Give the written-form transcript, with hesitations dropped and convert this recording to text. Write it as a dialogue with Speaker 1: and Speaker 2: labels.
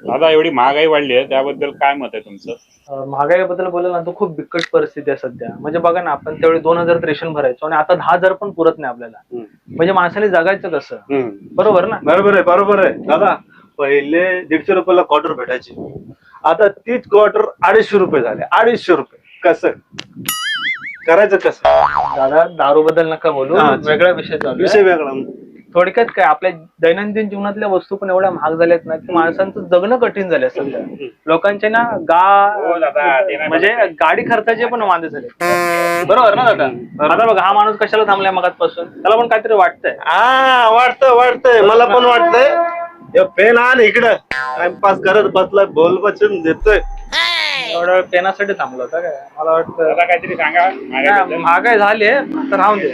Speaker 1: दादा एवढी महागाई वाढली आहे त्याबद्दल काय मत आहे तुमचं?
Speaker 2: महागाईबद्दल बोलायला तर खूप बिकट परिस्थिती आहे सध्या. म्हणजे बघा ना, आपण त्यावेळी 2,000 रेशन भरायचो आणि आता 10,000 पण पुरत नाही आपल्याला. म्हणजे माणसाने जगायचं कसं? बरोबर ना?
Speaker 3: बरोबर आहे दादा. पहिले 150 रुपयाला क्वार्टर भेटायची, आता तीच क्वार्टर 250 रुपये झाले. 250 रुपये कसं करायचं कसं?
Speaker 2: दादा दारू बद्दल नका बोलू, वेगळा विषय चालू आहे.
Speaker 3: विषय वेगळा.
Speaker 2: थोडक्यात काय, आपल्या दैनंदिन जीवनातल्या वस्तू पण एवढ्या महाग झाल्यात ना की माणसांचं जगणं कठीण झालंय सध्या. लोकांचे ना म्हणजे गाडी खर्चाचे पण वांदे झाले. बरोबर ना दादा? आता बघा, हा माणूस कशाला थांबलाय मगाचपासून? त्याला पण काहीतरी वाटतंय.
Speaker 3: वाटतंय मला पण वाटतंय. पेन आण इकडं, टाइमपास करत बसलाय, बोल बचून देतोय.
Speaker 2: एवढा पेनासाठी थांबलो होता काय? मला वाटतं
Speaker 1: दादा काहीतरी सांगा महागाईबद्दल.
Speaker 2: महागाई झाली तर राहून दे.